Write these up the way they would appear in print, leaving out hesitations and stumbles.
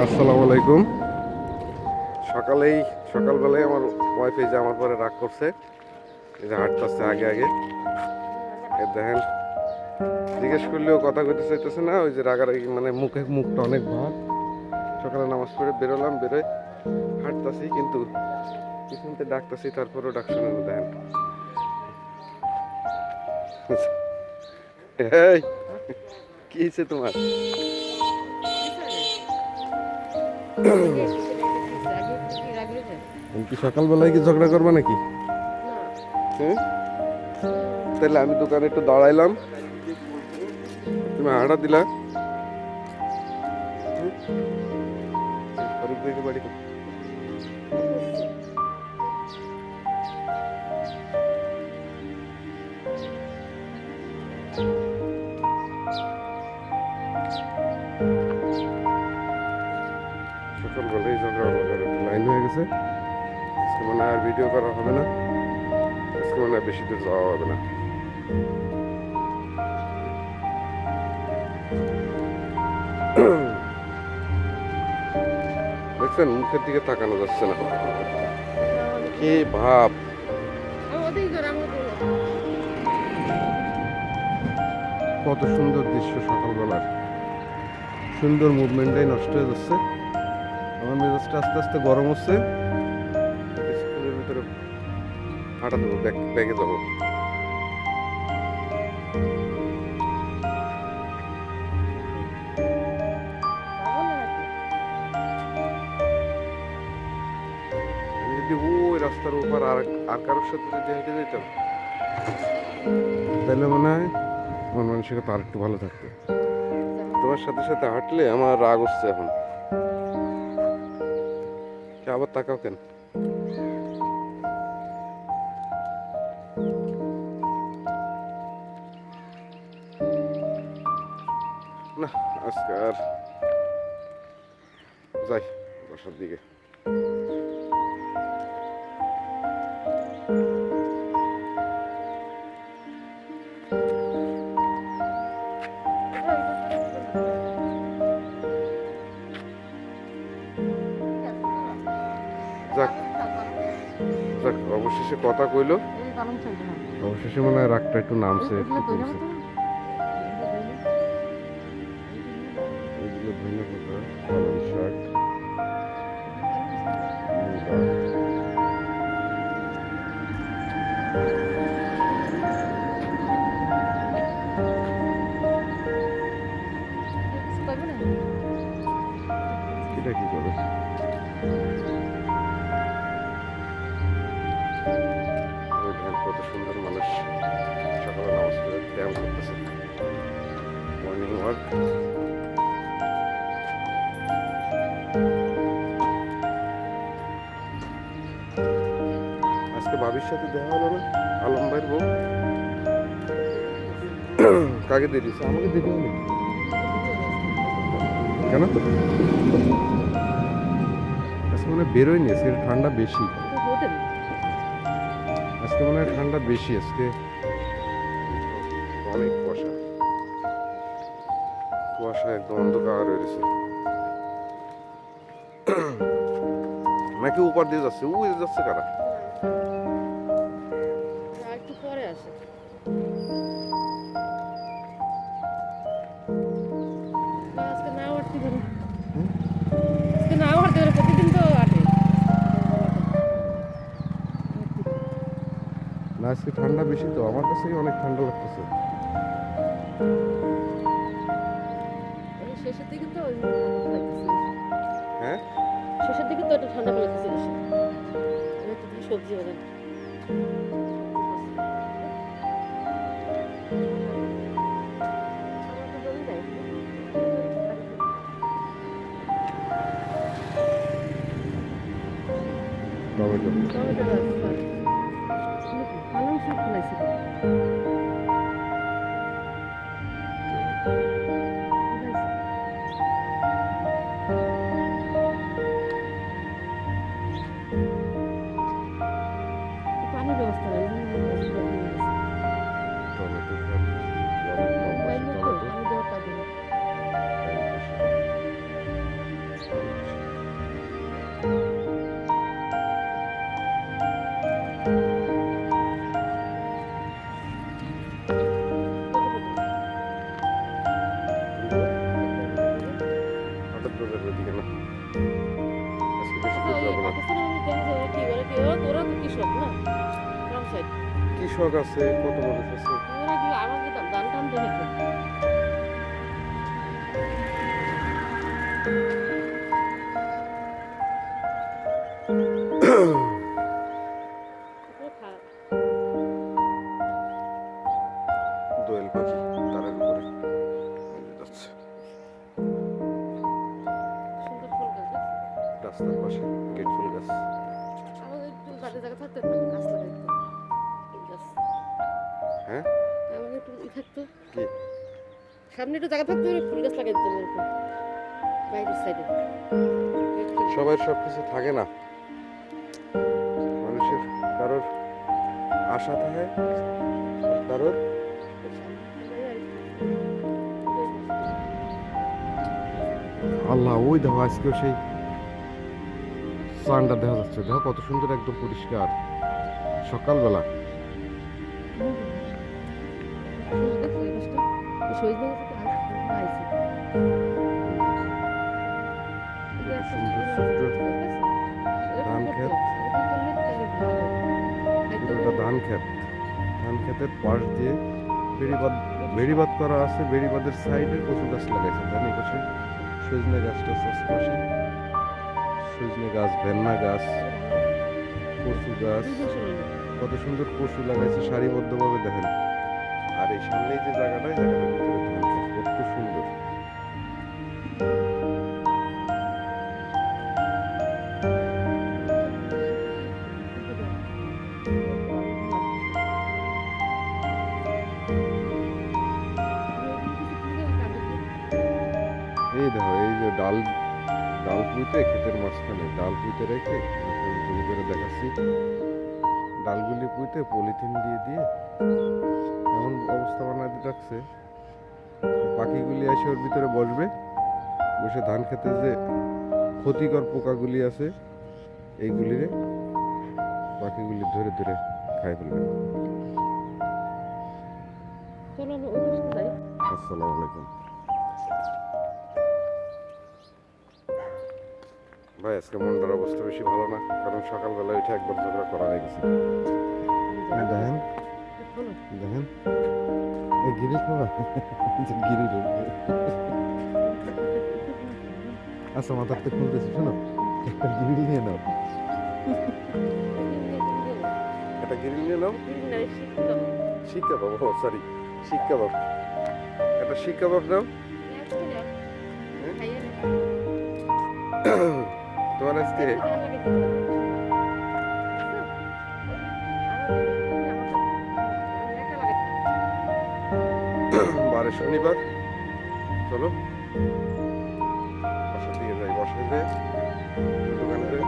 আসসালামু আলাইকুম। সকালবেলায় আমার ওয়াইফ এই যে আমার পরে রাগ করছে, এই যে হাঁটতেছে আগে আগে। এই দেখেন, জিজ্ঞেস করলেও কথা কইতে চাইতেছে না। ওই যে রাগারাগি, মানে মুখটা অনেক ভার। সকালে নামাজ পড়ে বেরোলাম, বেরোয় হাঁটতাছি, কিন্তু পিছনতে ডাকতাছি, তারপরেও ডাক শুনে না। দেখেন, এই কি হয়েছে তোমার? তুমি কি সকালবেলায় কি ঝগড়া করবা নাকি? হ্যাঁ, তাহলে আমি দোকানে একটু দাঁড়াইলাম, তুমি হাঁটা দিলা। ফারুক ভাইকে বাড়ি কোথায়? সকালবেলায় ঝগড়া লাগার একটা লাইন হয়ে গেছে। আজকে মনে হয় আর ভিডিও করা হবে না, আজকে মনে হয় বেশি দূর যাওয়া হবে না। দেখছেন, মুখের দিকে তাকানো যাচ্ছে না, কি ভাব। কত সুন্দর দৃশ্য সকালবেলার, সুন্দর মুভমেন্টটাই নষ্ট হয়ে যাচ্ছে। আমার মেজাজটা আস্তে আস্তে গরম হচ্ছে। স্কুলের ভিতরে হাঁটা দেবো, ব্যাগে যাবো। আমি যদি ওই রাস্তার উপর আর কারোর সাথে যদি হেঁটে যেতাম, তাহলে মনে হয় আমার মানসিকতা আর একটু ভালো থাকতো। তোমার সাথে সাথে হাঁটলে আমার রাগ হচ্ছে এখন। আবার তাকাও কেন? না, আজকে আর যাই বাসার দিকে। যাক যাক, অবশেষে কথা কইলো, অবশেষে মনে হয় রাগটা একটু নামছে, একটু কমছে। এইগুলো ধনে পাতা, পালং শাক, মূলা। এটা কি করে? কত সুন্দর মানুষ সকালে নামাজ পড়ে ব্যায়াম করতেছে, মর্নিং ওয়াক। আজকে ভাবির সাথে দেখা হলো না, আলম ভাইয়ের বউ। কাকে দিয়ে দিচ্ছে? আমাকে দেখে হলো কেন? আজকে মনে হয় বেরোয়নি, আজকে ঠান্ডা বেশি। আজকে মনে হয় ঠান্ডা বেশি, আজকে অনেক কুয়াশা, কুয়াশা একদম অন্ধকার হয়ে গেছে। নাকি উপর দিয়ে যাচ্ছে, ওই যাচ্ছে কারা? একটু পরে আসে। আজকে নাও আটতে পারে, আজকে নাও আটতে পারে, প্রতিদিন তো আটে। না, আজকে ঠান্ডা বেশি, তো আমার কাছেই অনেক ঠান্ডা লাগতেছে। শেষের দিকে তো ঠান্ডা লাগতেছে। হ্যাঁ, শেষের দিকে তো একটু ঠান্ডা লাগতেছে বেশি। আমি তো সবজি বাজার টমেটো। টমেটো গাছ পালং শাক ফলাইছিল। পানির ব্যবস্থা নাই, টমেটো খান, অনেক কম বয়সে টমেটো। আমি দেওয়া পাবো না। তাই বেশি। আদর বাজারের ওদিকে না, আজকে বেশি দূর যাবো না। পাকিস্তানের মানুষ দেখা যায় কি করে কি ওরা তো কৃষক না গ্রাম সাইড কৃষক আছে, কত মানুষ আছে। ওরা কি আমাকে ধান টান দেবে তো দোয়েল পাখি তারের উপরে এই যে যাচ্ছে সুন্দর ফুল গাছ দেখছো? রাস্তার পাশে গেট ফুল গাছ। আমাদের একটু বাড়ি জায়গা থাকতো একটু গাছ লাগাইতো ফুল গাছ হ্যাঁ আমাদের একটু থাকতো কি সামনে একটু জায়গা থাকতো ফুল গাছ লাগাই দিতাম এরকম বাইরের সাইডে সবার সব কিছু থাকে না, মানুষের কারোর আশা থাকে আর কারোর আল্লাহ। ওই দেখো আজকেও সেই সানটা দেখা যাচ্ছে, দেখো কত সুন্দর একদম পরিষ্কার সকালবেলা। ধান ক্ষেত, পুরোটা ধান ক্ষেত। ধান ক্ষেতের পাশ দিয়ে বেড়িবাঁধ করা আছে, বেড়িবাঁধের সাইডে কচু গাছ লাগাইছে। ধান এই পাশে সজনে গাছটা আছে আশেপাশে, সজনে গাছ, ভেন্না গাছ, কচু গাছ, কত সুন্দর কচু লাগাইছে সারিবদ্ধভাবে দেখেন। আর এই সামনে যে জায়গাটা, এই জায়গাটার ভিতরে ধান ক্ষেত, কত সুন্দর। এই দেখো এই যে ডাল ডাল পুঁতে ক্ষেতের মাঝখানে ডাল পুঁতে রেখে জুম করে দেখাচ্ছি, ডালগুলি পুঁতে পলিথিন দিয়ে দিয়ে এমন অবস্থা বানাতে রাখছে, পাখিগুলি এসে ওর ভিতরে বসবে, বসে ধান খেতে যে ক্ষতিকর পোকাগুলি আছে এইগুলিরে পাখিগুলি ধরে ধরে খাই ফেলবে। চলো আমরা ওই পাশে যাই আসসালামু আলাইকুম ভাই। আজকে মনটার অবস্থা বেশি ভালো না, কারণ সকালবেলা উঠে একবার ঝগড়া করা হয়ে গেছে। দেখেন শোনো দেখেন এই গিরি খাওয়া গিরি আচ্ছা মাথাতে খুলতেছি, শোনো একটা গিরি নিয়ে নাও, একটা গিরি নিয়ে নাও। শিক্ষা বাবু, সরি শিক্ষা বাবু, একটা শিক্ষা বাবু নাও। তোমার আজকে বারে শনিবার, চলো বাসার দিকে যাই। বসায় যাই দোকানে যাই,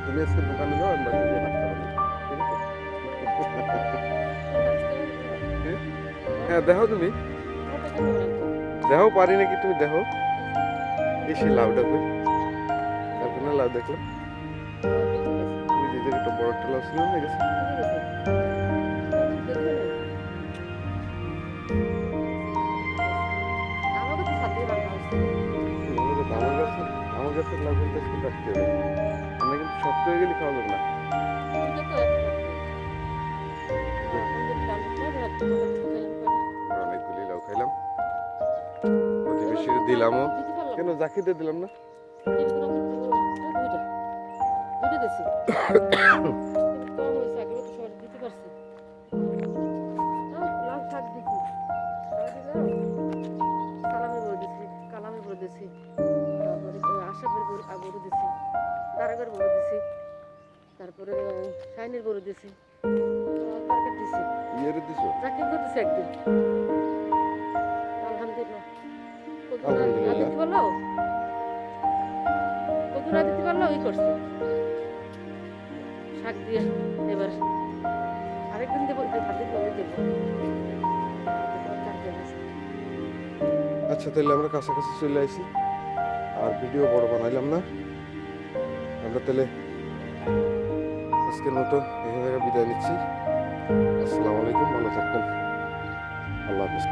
তুমি আজকে দোকানে যাও, আমি বাসায় গিয়ে নাস্তা বানাই, ঠিক আছে? হ্যাঁ দেখো তুমি, দেখো পারি নাকি তুমি দেখো। এসে লাউটা কই, তারপর না লাউ দেখলাম ওই যে একটা বড় একটা লাউ ছিল না গেছে। আমার গাছের লাউ কিন্তু আজকে রাখতে হবে, আমরা কিন্তু শক্ত হয়ে গেলে খাওয়া যাবে না। অনেকগুলি লাউ খাইলাম, প্রতিবেশীর দিলামও, কেন জাকিতে দিলাম না। তারপরে শাইনের বড় দিছি কারকার দিছি ইয়েরে দিছো চাকরি করতেছি একদিন আলহামদুলিল্লাহ আলহামদুলিল্লাহ। দিতে পারলো কদুরা দিতে পারলো ওই করছে শাক দিয়ে এবার আরেকদিন দেবো হাতে দেবো দেবো আচ্ছা তাহলে আমরা কাছাকাছি চলে আসি, আর ভিডিও বড় বানাইলাম না আমরা, তাহলে আজকের মতো এখান থেকে বিদায় নিচ্ছি। আসসালামু আলাইকুম, ভালো থাকবেন, আল্লাহ হাফিজ।